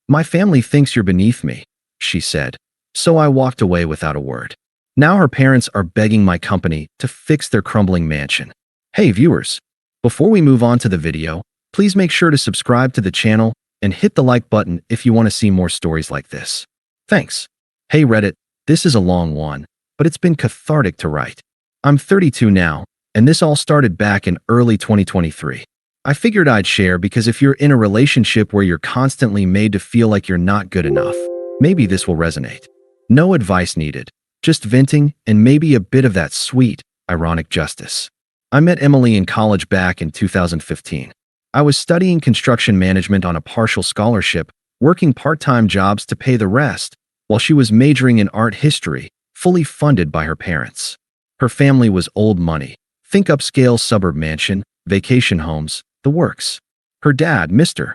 My family thinks you're beneath me, she said, so I walked away without a word. Now her parents are begging my company to fix their crumbling mansion. Hey viewers, before we move on to the video, please make sure to subscribe to the channel and hit the like button if you want to see more stories like this. Thanks. Hey Reddit, this is a long one, but it's been cathartic to write. I'm 32 now, and this all started back in early 2023. I figured I'd share because if you're in a relationship where you're constantly made to feel like you're not good enough, maybe this will resonate. No advice needed, just venting and maybe a bit of that sweet, ironic justice. I met Emily in college back in 2015. I was studying construction management on a partial scholarship, working part-time jobs to pay the rest, while she was majoring in art history, fully funded by her parents. Her family was old money. Think upscale suburb mansion, vacation homes, the works. Her dad, Mr.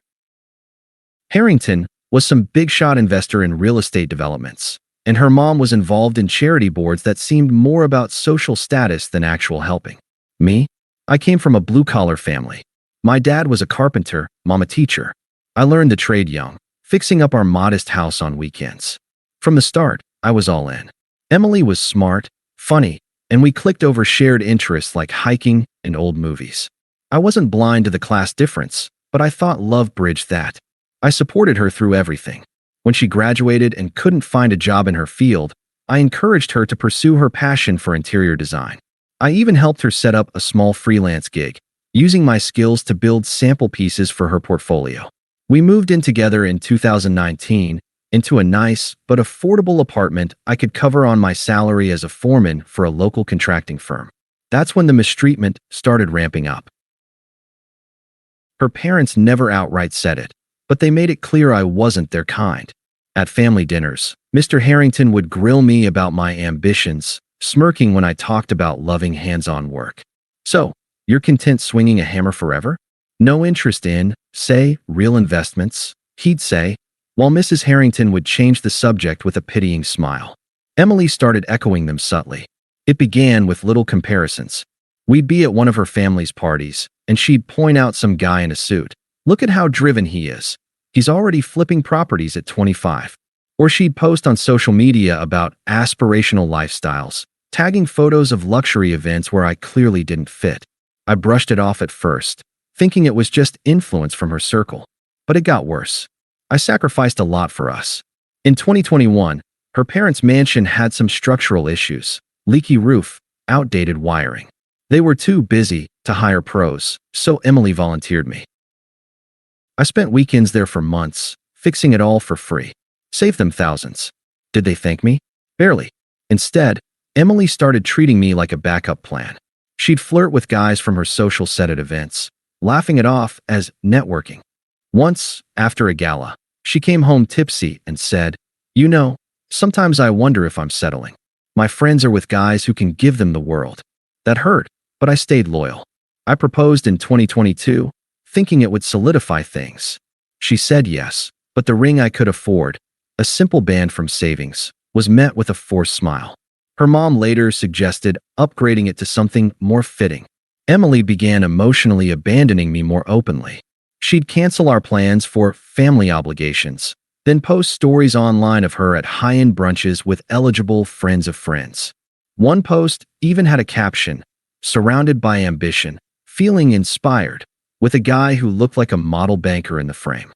Harrington, was some big-shot investor in real estate developments, and her mom was involved in charity boards that seemed more about social status than actual helping. Me? I came from a blue-collar family. My dad was a carpenter, mom a teacher. I learned the trade young, fixing up our modest house on weekends. From the start, I was all in. Emily was smart, funny, and we clicked over shared interests like hiking and old movies. I wasn't blind to the class difference, but I thought love bridged that. I supported her through everything. When she graduated and couldn't find a job in her field, I encouraged her to pursue her passion for interior design. I even helped her set up a small freelance gig, using my skills to build sample pieces for her portfolio. We moved in together in 2019 into a nice but affordable apartment I could cover on my salary as a foreman for a local contracting firm. That's when the mistreatment started ramping up. Her parents never outright said it, but they made it clear I wasn't their kind. At family dinners, Mr. Harrington would grill me about my ambitions, smirking when I talked about loving hands-on work. So, you're content swinging a hammer forever? No interest in, say, real investments, he'd say, while Mrs. Harrington would change the subject with a pitying smile. Emily started echoing them subtly. It began with little comparisons. We'd be at one of her family's parties, and she'd point out some guy in a suit. Look at how driven he is. He's already flipping properties at 25. Or she'd post on social media about aspirational lifestyles, tagging photos of luxury events where I clearly didn't fit. I brushed it off at first, thinking it was just influence from her circle. But it got worse. I sacrificed a lot for us. In 2021, her parents' mansion had some structural issues, leaky roof, outdated wiring. They were too busy to hire pros, so Emily volunteered me. I spent weekends there for months, fixing it all for free. Saved them thousands. Did they thank me? Barely. Instead, Emily started treating me like a backup plan. She'd flirt with guys from her social set at events, laughing it off as networking. Once, after a gala, she came home tipsy and said, "You know, sometimes I wonder if I'm settling. My friends are with guys who can give them the world." That hurt, but I stayed loyal. I proposed in 2022, thinking it would solidify things. She said yes, but the ring I could afford, a simple band from savings, was met with a forced smile. Her mom later suggested upgrading it to something more fitting. Emily began emotionally abandoning me more openly. She'd cancel our plans for family obligations, then post stories online of her at high-end brunches with eligible friends of friends. One post even had a caption, "Surrounded by ambition, feeling inspired," with a guy who looked like a model banker in the frame.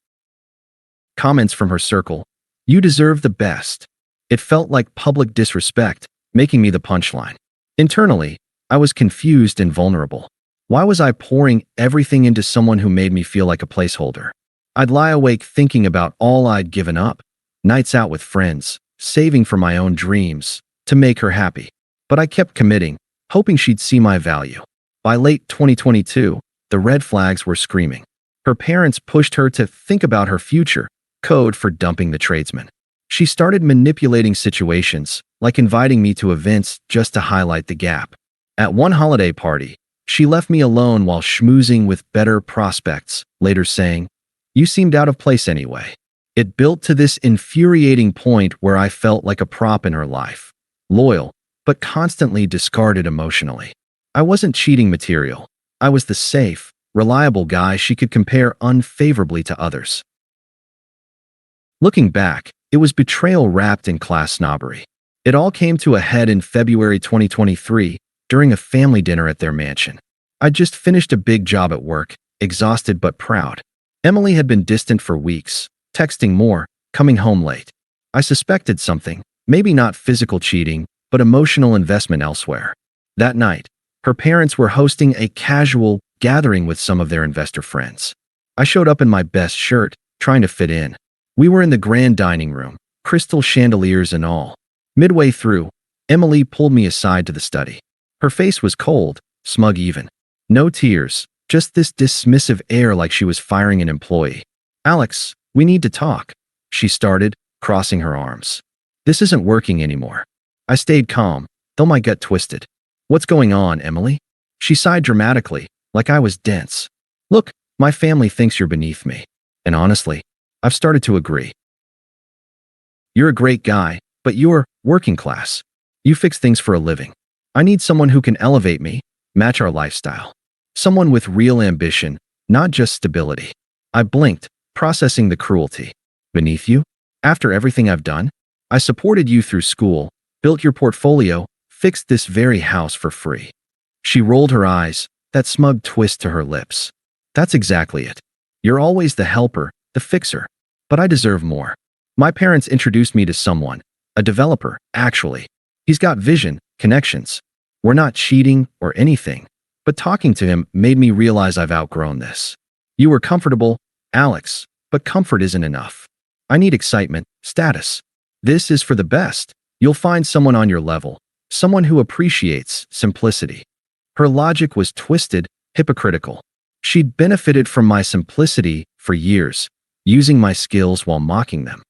Comments from her circle, "You deserve the best." It felt like public disrespect, making me the punchline. Internally, I was confused and vulnerable. Why was I pouring everything into someone who made me feel like a placeholder? I'd lie awake thinking about all I'd given up, nights out with friends, saving for my own dreams, to make her happy. But I kept committing, hoping she'd see my value. By late 2022, the red flags were screaming. Her parents pushed her to think about her future, code for dumping the tradesman. She started manipulating situations, like inviting me to events just to highlight the gap. At one holiday party, she left me alone while schmoozing with better prospects, later saying, "You seemed out of place anyway." It built to this infuriating point where I felt like a prop in her life, loyal, but constantly discarded emotionally. I wasn't cheating material. I was the safe, reliable guy she could compare unfavorably to others. Looking back, it was betrayal wrapped in class snobbery. It all came to a head in February 2023 during a family dinner at their mansion. I'd just finished a big job at work, exhausted but proud. Emily had been distant for weeks, texting more, coming home late. I suspected something, maybe not physical cheating, but emotional investment elsewhere. That night, her parents were hosting a casual gathering with some of their investor friends. I showed up in my best shirt, trying to fit in. We were in the grand dining room, crystal chandeliers and all. Midway through, Emily pulled me aside to the study. Her face was cold, smug even. No tears, just this dismissive air like she was firing an employee. "Alex, we need to talk," she started, crossing her arms. "This isn't working anymore." I stayed calm, though my gut twisted. "What's going on, Emily?" She sighed dramatically, like I was dense. "Look, my family thinks you're beneath me. And honestly, I've started to agree. You're a great guy, but you're working class. You fix things for a living. I need someone who can elevate me, match our lifestyle. Someone with real ambition, not just stability." I blinked, processing the cruelty. "Beneath you? After everything I've done? I supported you through school, built your portfolio, fixed this very house for free." She rolled her eyes, that smug twist to her lips. "That's exactly it. You're always the helper, the fixer. But I deserve more. My parents introduced me to someone, a developer, actually. He's got vision, connections. We're not cheating or anything, but talking to him made me realize I've outgrown this. You were comfortable, Alex, but comfort isn't enough. I need excitement, status. This is for the best. You'll find someone on your level, someone who appreciates simplicity." Her logic was twisted, hypocritical. She'd benefited from my simplicity for years, using my skills while mocking them.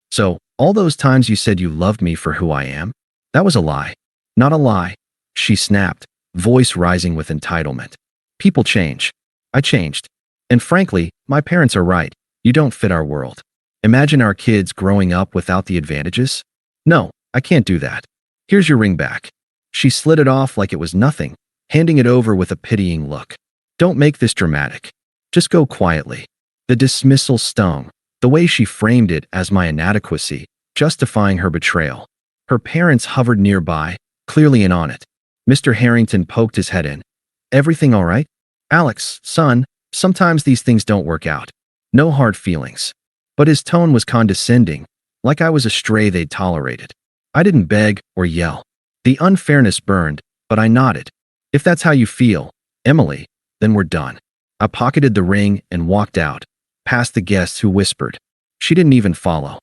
"So, all those times you said you loved me for who I am? That was a lie." "Not a lie," she snapped, voice rising with entitlement. "People change. I changed. And frankly, my parents are right. You don't fit our world. Imagine our kids growing up without the advantages? No, I can't do that. Here's your ring back." She slid it off like it was nothing, handing it over with a pitying look. "Don't make this dramatic. Just go quietly." The dismissal stung, the way she framed it as my inadequacy, justifying her betrayal. Her parents hovered nearby, clearly in on it. Mr. Harrington poked his head in. "Everything all right?" "Alex, son, sometimes these things don't work out. No hard feelings." But his tone was condescending, like I was a stray they'd tolerated. I didn't beg or yell. The unfairness burned, but I nodded. "If that's how you feel, Emily, then we're done." I pocketed the ring and walked out, past the guests who whispered. She didn't even follow.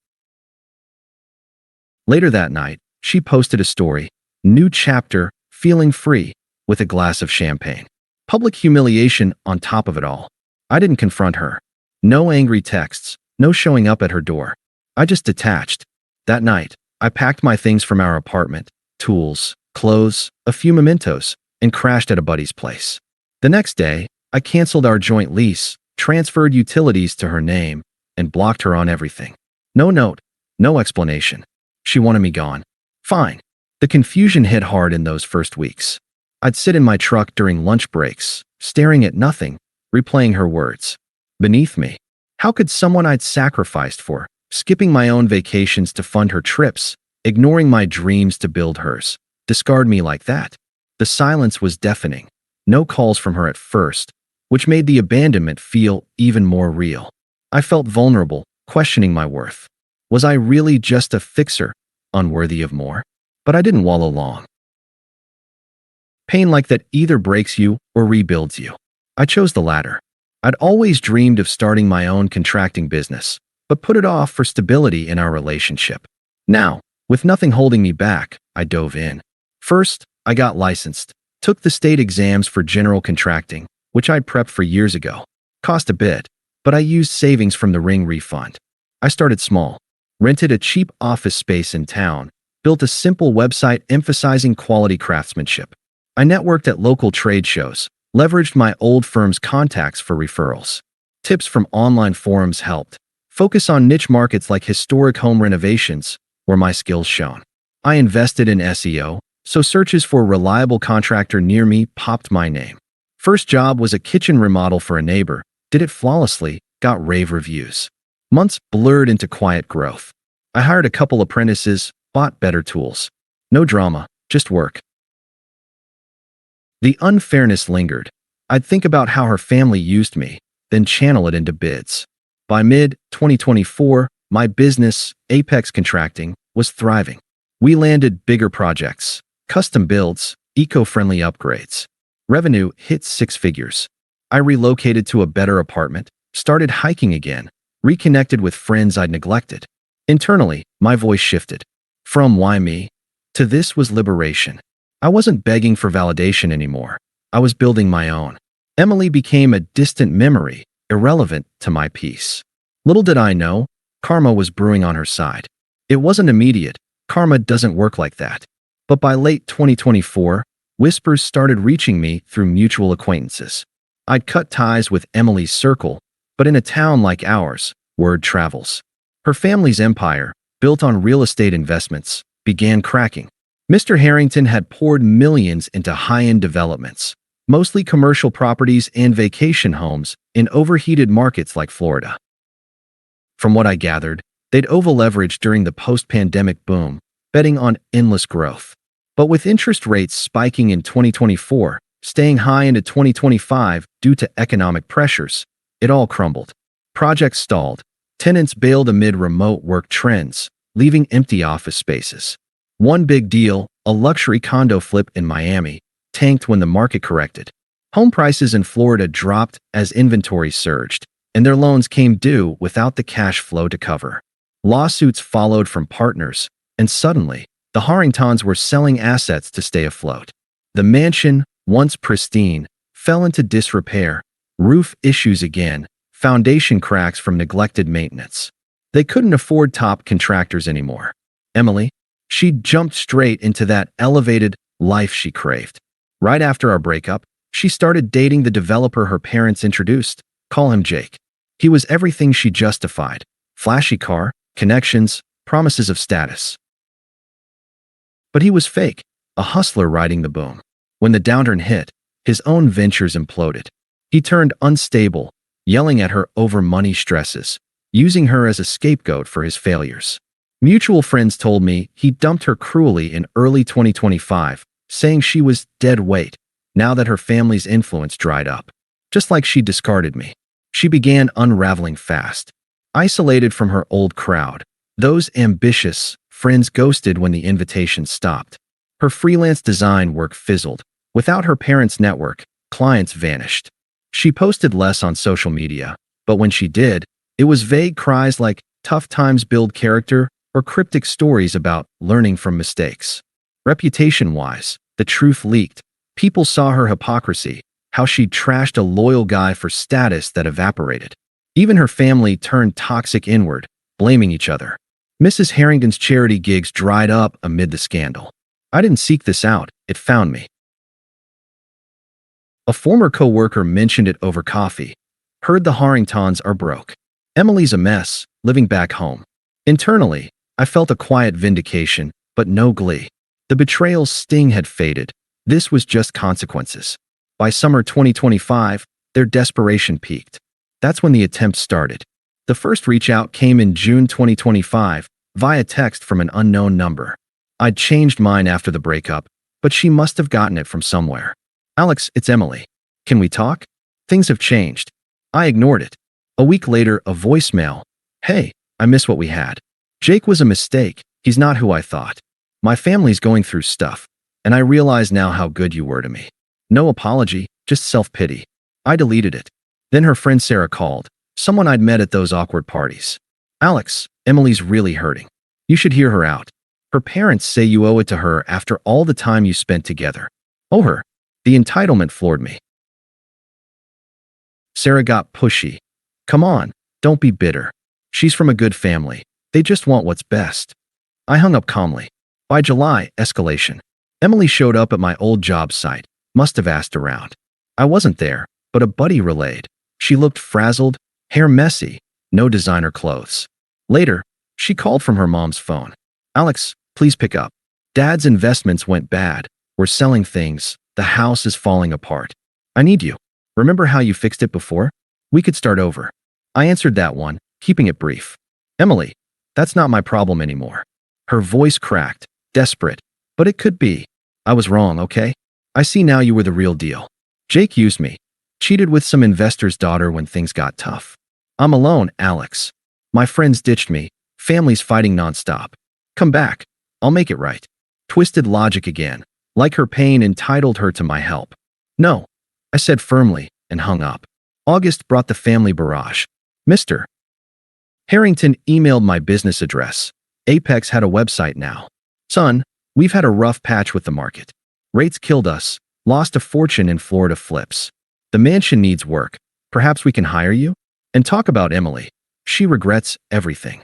Later that night, she posted a story, "New chapter, feeling free," with a glass of champagne. Public humiliation on top of it all. I didn't confront her. No angry texts, no showing up at her door. I just detached. That night, I packed my things from our apartment, tools, clothes, a few mementos, and crashed at a buddy's place. The next day, I canceled our joint lease, transferred utilities to her name, and blocked her on everything. No note, no explanation. She wanted me gone. Fine. The confusion hit hard in those first weeks. I'd sit in my truck during lunch breaks, staring at nothing, replaying her words. Beneath me. How could someone I'd sacrificed for, skipping my own vacations to fund her trips, ignoring my dreams to build hers, discard me like that? The silence was deafening. No calls from her at first, which made the abandonment feel even more real. I felt vulnerable, questioning my worth. Was I really just a fixer, unworthy of more? But I didn't wallow long. Pain like that either breaks you or rebuilds you. I chose the latter. I'd always dreamed of starting my own contracting business, but put it off for stability in our relationship. Now, with nothing holding me back, I dove in. First, I got licensed, took the state exams for general contracting, which I'd prepped for years ago. Cost a bit, but I used savings from the ring refund. I started small, rented a cheap office space in town, built a simple website emphasizing quality craftsmanship. I networked at local trade shows, leveraged my old firm's contacts for referrals. Tips from online forums helped. Focus on niche markets like historic home renovations, where my skills shone. I invested in SEO, so searches for a reliable contractor near me popped my name. First job was a kitchen remodel for a neighbor, did it flawlessly, got rave reviews. Months blurred into quiet growth. I hired a couple apprentices, bought better tools. No drama, just work. The unfairness lingered. I'd think about how her family used me, then channel it into bids. By mid-2024, my business, Apex Contracting, was thriving. We landed bigger projects, custom builds, eco-friendly upgrades. Revenue hit six figures. I relocated to a better apartment, started hiking again, reconnected with friends I'd neglected. Internally, my voice shifted. From why me? To this was liberation. I wasn't begging for validation anymore. I was building my own. Emily became a distant memory, irrelevant to my peace. Little did I know, karma was brewing on her side. It wasn't immediate. Karma doesn't work like that. But by late 2024, whispers started reaching me through mutual acquaintances. I'd cut ties with Emily's circle, but in a town like ours, word travels. Her family's empire, built on real estate investments, began cracking. Mr. Harrington had poured millions into high-end developments, mostly commercial properties and vacation homes in overheated markets like Florida. From what I gathered, they'd over-leveraged during the post-pandemic boom, betting on endless growth. But with interest rates spiking in 2024, staying high into 2025 due to economic pressures, it all crumbled. Projects stalled. Tenants bailed amid remote work trends, leaving empty office spaces. One big deal, a luxury condo flip in Miami, tanked when the market corrected. Home prices in Florida dropped as inventory surged, and their loans came due without the cash flow to cover. Lawsuits followed from partners, and suddenly, the Harringtons were selling assets to stay afloat. The mansion, once pristine, fell into disrepair, roof issues again, foundation cracks from neglected maintenance. They couldn't afford top contractors anymore. Emily, she jumped straight into that elevated life she craved. Right after our breakup, she started dating the developer her parents introduced. Call him Jake. He was everything she justified. Flashy car, connections, promises of status. But he was fake, a hustler riding the boom. When the downturn hit, his own ventures imploded. He turned unstable, yelling at her over money stresses, using her as a scapegoat for his failures. Mutual friends told me he dumped her cruelly in early 2025, saying she was dead weight, now that her family's influence dried up. Just like she discarded me. She began unraveling fast. Isolated from her old crowd, those ambitious friends ghosted when the invitation stopped. Her freelance design work fizzled. Without her parents' network, clients vanished. She posted less on social media, but when she did, it was vague cries like "tough times build character" or cryptic stories about learning from mistakes. Reputation-wise, the truth leaked. People saw her hypocrisy, how she trashed a loyal guy for status that evaporated. Even her family turned toxic inward, blaming each other. Mrs. Harrington's charity gigs dried up amid the scandal. I didn't seek this out, it found me. A former co-worker mentioned it over coffee. Heard the Harringtons are broke. Emily's a mess, living back home. Internally, I felt a quiet vindication, but no glee. The betrayal's sting had faded. This was just consequences. By summer 2025, their desperation peaked. That's when the attempt started. The first reach out came in June 2025, via text from an unknown number. I'd changed mine after the breakup, but she must have gotten it from somewhere. "Alex, it's Emily. Can we talk? Things have changed." I ignored it. A week later, a voicemail. "Hey, I miss what we had. Jake was a mistake. He's not who I thought. My family's going through stuff, and I realize now how good you were to me." No apology, just self-pity. I deleted it. Then her friend Sarah called, someone I'd met at those awkward parties. "Alex, Emily's really hurting. You should hear her out. Her parents say you owe it to her after all the time you spent together." "Owe her?" The entitlement floored me. Sarah got pushy. "Come on, don't be bitter. She's from a good family. They just want what's best." I hung up calmly. By July, escalation. Emily showed up at my old job site. Must have asked around. I wasn't there, but a buddy relayed. She looked frazzled, hair messy, no designer clothes. Later, she called from her mom's phone. "Alex, please pick up. Dad's investments went bad. We're selling things. The house is falling apart. I need you. Remember how you fixed it before? We could start over." I answered that one, keeping it brief. Emily, that's not my problem anymore. Her voice cracked, desperate, but it could be. I was wrong, okay? I see now you were the real deal. Jake used me, cheated with some investor's daughter when things got tough. I'm alone, Alex. My friends ditched me, family's fighting nonstop. Come back. I'll make it right. Twisted logic again, like her pain entitled her to my help. No, I said firmly and hung up. August brought the family barrage. Mr. Harrington emailed my business address. Apex had a website now. Son, we've had a rough patch with the market. Rates killed us, lost a fortune in Florida flips. The mansion needs work. Perhaps we can hire you? And talk about Emily. She regrets everything.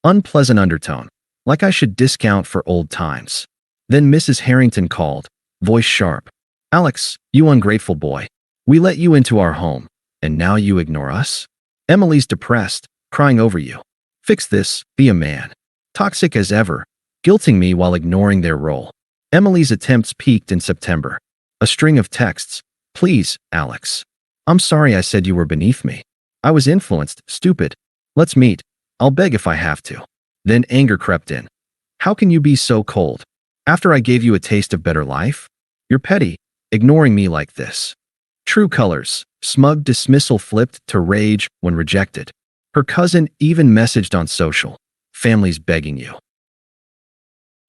Unpleasant undertone, like I should discount for old times. Then Mrs. Harrington called, voice sharp. Alex, you ungrateful boy. We let you into our home, and now you ignore us? Emily's depressed, crying over you. Fix this, be a man. Toxic as ever, guilting me while ignoring their role. Emily's attempts peaked in September. A string of texts. Please, Alex. I'm sorry I said you were beneath me. I was influenced, stupid. Let's meet. I'll beg if I have to. Then anger crept in. How can you be so cold? After I gave you a taste of better life? You're petty, ignoring me like this. True colors, smug dismissal flipped to rage when rejected. Her cousin even messaged on social. Family's begging you.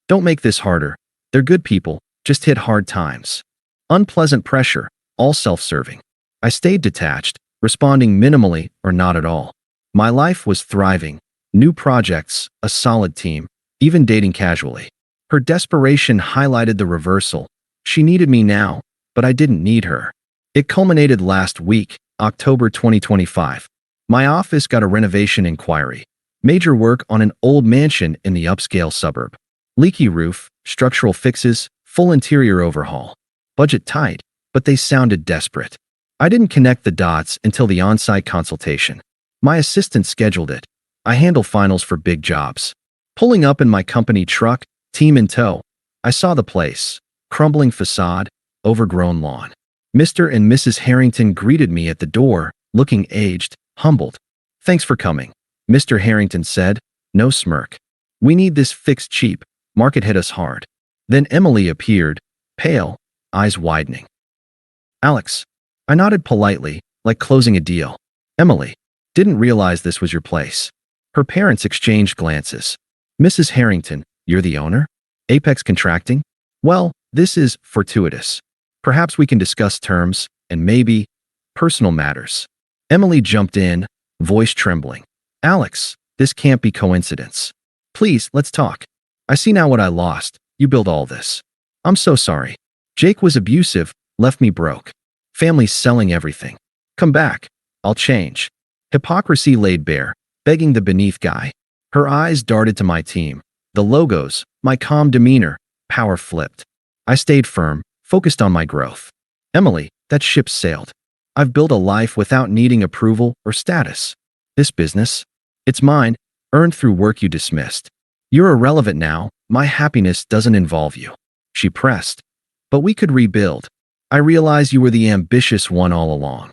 Don't make this harder. They're good people, just hit hard times. Unpleasant pressure, all self-serving. I stayed detached, responding minimally or not at all. My life was thriving. New projects, a solid team, even dating casually. Her desperation highlighted the reversal. She needed me now, but I didn't need her. It culminated last week, October 2025. My office got a renovation inquiry. Major work on an old mansion in the upscale suburb. Leaky roof, structural fixes, full interior overhaul. Budget tight, but they sounded desperate. I didn't connect the dots until the on-site consultation. My assistant scheduled it. I handle finals for big jobs. Pulling up in my company truck, team in tow, I saw the place. Crumbling facade, overgrown lawn. Mr. and Mrs. Harrington greeted me at the door, looking aged, humbled. Thanks for coming, Mr. Harrington said, no smirk. We need this fixed cheap. Market hit us hard. Then Emily appeared, pale, eyes widening. Alex. I nodded politely, like closing a deal. Emily. Didn't realize this was your place. Her parents exchanged glances. Mrs. Harrington, you're the owner? Apex Contracting? Well, this is fortuitous. Perhaps we can discuss terms, and maybe personal matters. Emily jumped in, voice trembling. Alex, this can't be coincidence. Please, let's talk. I see now what I lost. You built all this. I'm so sorry. Jake was abusive, left me broke. Family's selling everything. Come back. I'll change. Hypocrisy laid bare, begging the beneath guy. Her eyes darted to my team. The logos, my calm demeanor, power flipped. I stayed firm, focused on my growth. Emily, that ship sailed. I've built a life without needing approval or status. This business, it's mine, earned through work you dismissed. You're irrelevant now. My happiness doesn't involve you. She pressed. But we could rebuild. I realize you were the ambitious one all along.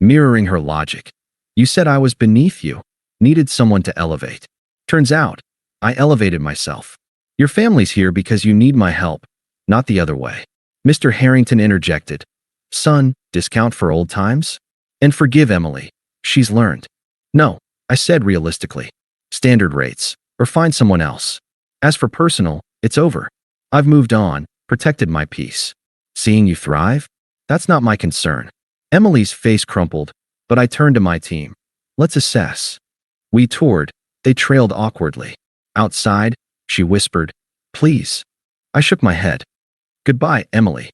Mirroring her logic. You said I was beneath you, needed someone to elevate. Turns out, I elevated myself. Your family's here because you need my help, not the other way. Mr. Harrington interjected. Son, discount for old times? And forgive Emily. She's learned. No, I said realistically. Standard rates, or find someone else. As for personal, it's over. I've moved on, protected my peace. Seeing you thrive? That's not my concern. Emily's face crumpled, but I turned to my team. Let's assess. We toured. They trailed awkwardly. Outside, she whispered, please. I shook my head. Goodbye, Emily.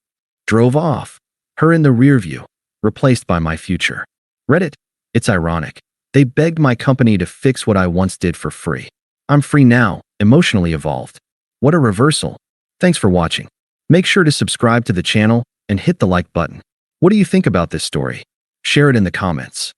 Drove off. Her in the rear view, replaced by my future. Reddit. It's ironic. They begged my company to fix what I once did for free. I'm free now, emotionally evolved. What a reversal. Thanks for watching. Make sure to subscribe to the channel and hit the like button. What do you think about this story? Share it in the comments.